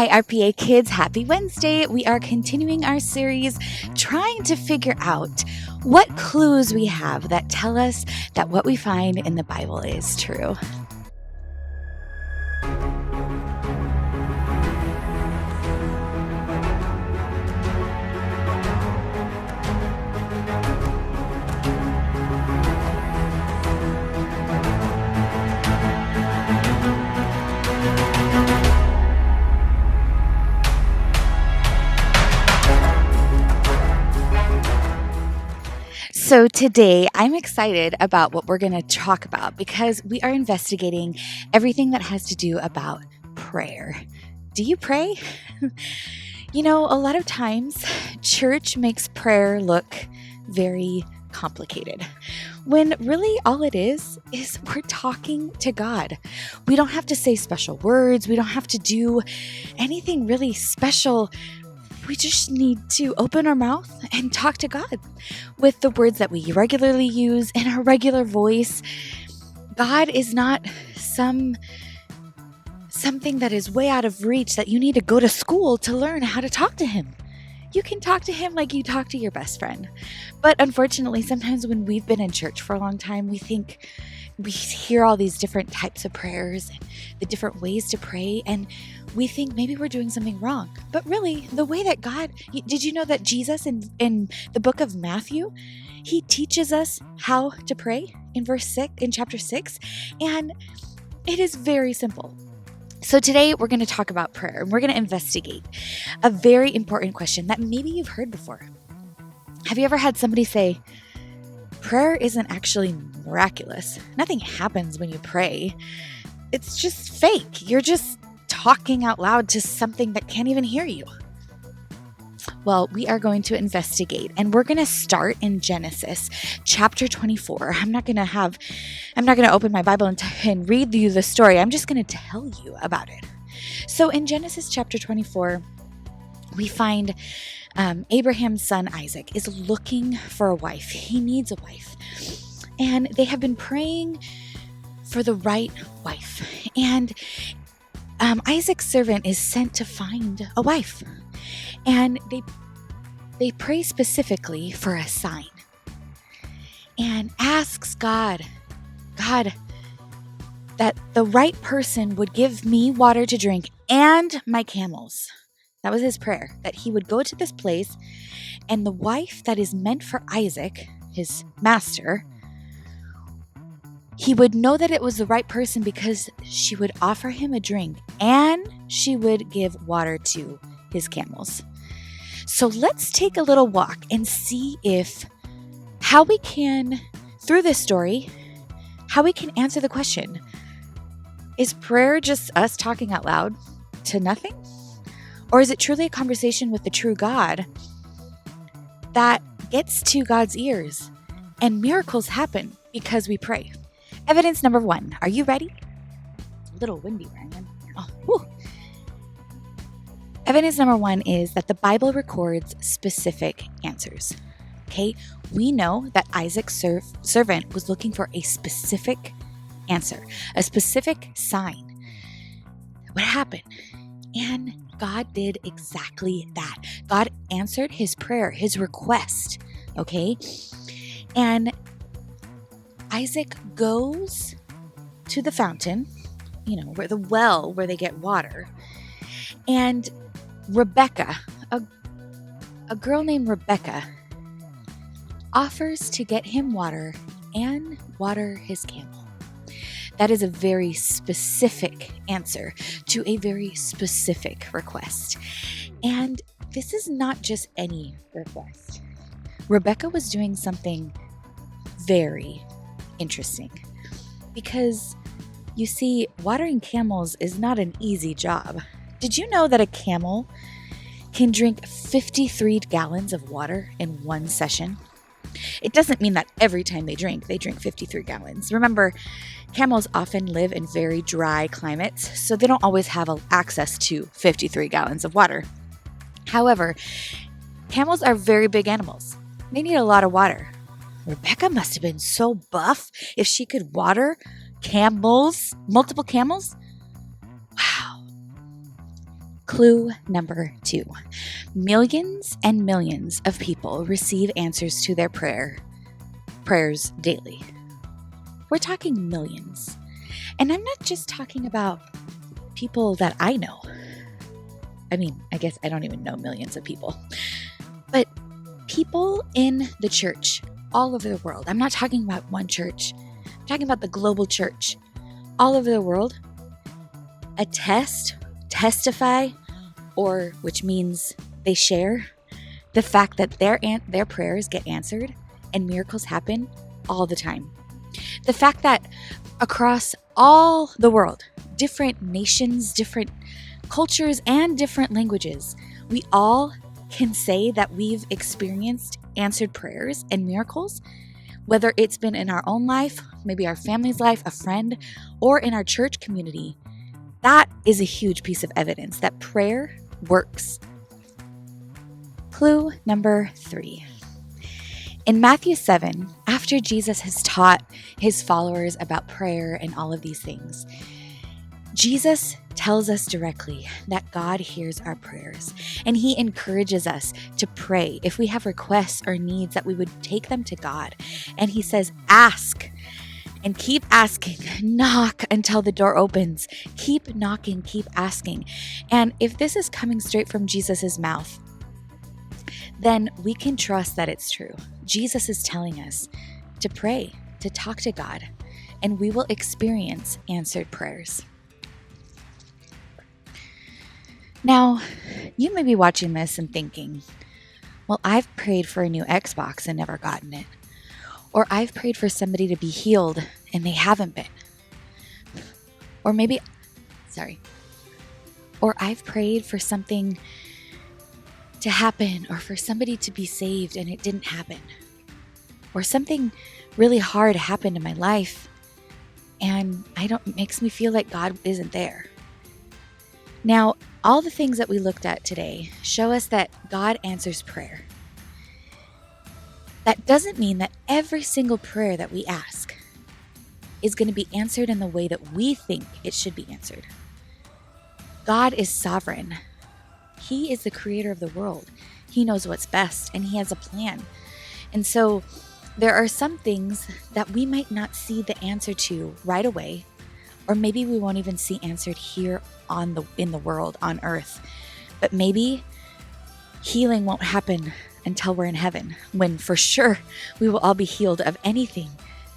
Hi, RPA kids. Happy Wednesday. We are continuing our series trying to figure out what clues we have that tell us that what we find in the Bible is true. So today I'm excited about what we're going to talk about because we are investigating everything that has to do about prayer. Do you pray? You know, a lot of times church makes prayer look very complicated when really all it is we're talking to God. We don't have to say special words. We don't have to do anything really special. We just need to open our mouth and talk to God with the words that we regularly use in our regular voice. God is not something that is way out of reach that you need to go to school to learn how to talk to him. You can talk to him like you talk to your best friend. But unfortunately, sometimes when we've been in church for a long time, we hear all these different types of prayers and the different ways to pray, and we think maybe we're doing something wrong. But really, the way that did you know that Jesus in the book of Matthew, he teaches us how to pray in chapter 6, and it is very simple. So today we're going to talk about prayer, and we're going to investigate a very important question that maybe you've heard before. Have you ever had somebody say, prayer isn't actually miraculous? Nothing happens when you pray. It's just fake. You're just talking out loud to something that can't even hear you. Well, we are going to investigate, and we're going to start in Genesis chapter 24. I'm not going to open my Bible and read you the story. I'm just going to tell you about it. So in Genesis chapter 24, we find Abraham's son Isaac is looking for a wife. He needs a wife. And they have been praying for the right wife. And Isaac's servant is sent to find a wife. And they pray specifically for a sign and asks God, that the right person would give me water to drink and my camels. That was his prayer, that he would go to this place and the wife that is meant for Isaac, his master, he would know that it was the right person because she would offer him a drink and she would give water to his camels. So let's take a little walk and see how we can, through this story, how we can answer the question, is prayer just us talking out loud to nothing? Or is it truly a conversation with the true God that gets to God's ears and miracles happen because we pray? Evidence number 1. Are you ready? It's a little windy where I am. Oh, whew. Evidence number 1 is that the Bible records specific answers. Okay, we know that Isaac's servant was looking for a specific answer, a specific sign. What happened? And God did exactly that. God answered his prayer, his request. Okay, and Isaac goes to the fountain, where the well where they get water, and Rebecca, a girl named Rebecca, offers to get him water and water his camel. That is a very specific answer to a very specific request. And this is not just any request. Rebecca was doing something very interesting because, you see, watering camels is not an easy job. Did you know that a camel can drink 53 gallons of water in one session? It doesn't mean that every time they drink 53 gallons. Remember, camels often live in very dry climates, so they don't always have access to 53 gallons of water. However, camels are very big animals. They need a lot of water. Rebecca must have been so buff if she could water multiple camels. Wow. Clue number 2. Millions and millions of people receive answers to their prayers daily. We're talking millions. And I'm not just talking about people that I know. I mean, I guess I don't even know millions of people. But people in the church all over the world. I'm not talking about one church. I'm talking about the global church all over the world. Testify, or which means they share the fact that their prayers get answered and miracles happen all the time. The fact that across all the world, different nations, different cultures, and different languages, we all can say that we've experienced answered prayers and miracles, whether it's been in our own life, maybe our family's life, a friend, or in our church community. That is a huge piece of evidence that prayer works. Clue number 3. In Matthew 7, after Jesus has taught his followers about prayer and all of these things, Jesus tells us directly that God hears our prayers, and he encourages us to pray. If we have requests or needs, that we would take them to God. And he says, ask. And keep asking. Knock until the door opens. Keep knocking, keep asking. And if this is coming straight from Jesus' mouth, then we can trust that it's true. Jesus is telling us to pray, to talk to God, and we will experience answered prayers. Now, you may be watching this and thinking, well, I've prayed for a new Xbox and never gotten it. Or I've prayed for somebody to be healed and they haven't been. Or I've prayed for something to happen or for somebody to be saved and it didn't happen. Or something really hard happened in my life and it makes me feel like God isn't there. Now, all the things that we looked at today show us that God answers prayer. That doesn't mean that every single prayer that we ask is going to be answered in the way that we think it should be answered. God is sovereign. He is the creator of the world. He knows what's best and he has a plan. And so there are some things that we might not see the answer to right away, or maybe we won't even see answered here in the world, on earth. But maybe healing won't happen until we're in heaven, when for sure we will all be healed of anything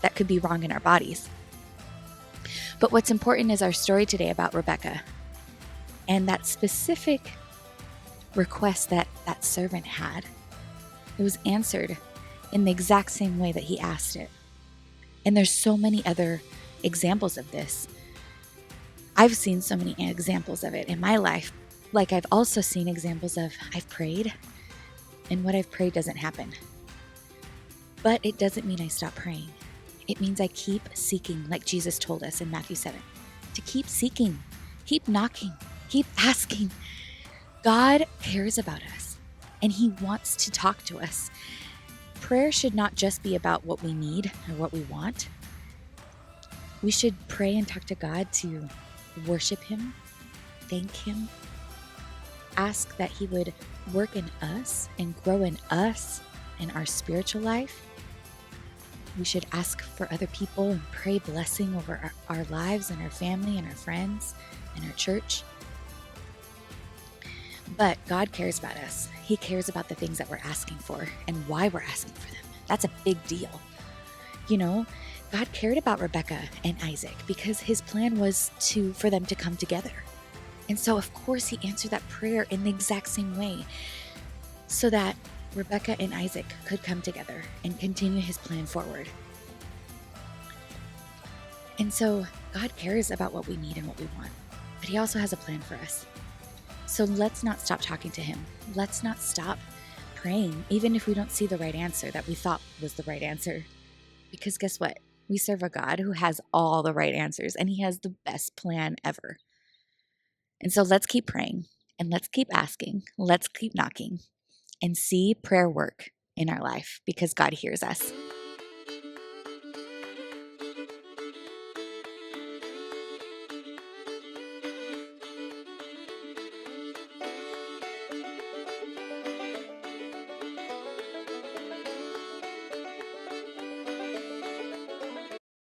that could be wrong in our bodies. But what's important is our story today about Rebecca and that specific request that servant had. It was answered in the exact same way that he asked it. And there's so many other examples of this. I've seen so many examples of it in my life. Like I've also seen examples of I've prayed and what I've prayed doesn't happen. But it doesn't mean I stop praying. It means I keep seeking, like Jesus told us in Matthew 7, to keep seeking, keep knocking, keep asking. God cares about us and he wants to talk to us. Prayer should not just be about what we need or what we want. We should pray and talk to God to worship him, thank him, ask that he would work in us and grow in us in our spiritual life. We should ask for other people and pray blessing over our lives and our family and our friends and our church. But God cares about us. He cares about the things that we're asking for and why we're asking for them. That's a big deal. You know, God cared about Rebecca and Isaac because his plan was for them to come together. And so, of course, he answered that prayer in the exact same way so that Rebecca and Isaac could come together and continue his plan forward. And so God cares about what we need and what we want, but he also has a plan for us. So let's not stop talking to him. Let's not stop praying, even if we don't see the right answer that we thought was the right answer. Because guess what? We serve a God who has all the right answers and he has the best plan ever. And so let's keep praying and let's keep asking. Let's keep knocking and see prayer work in our life because God hears us.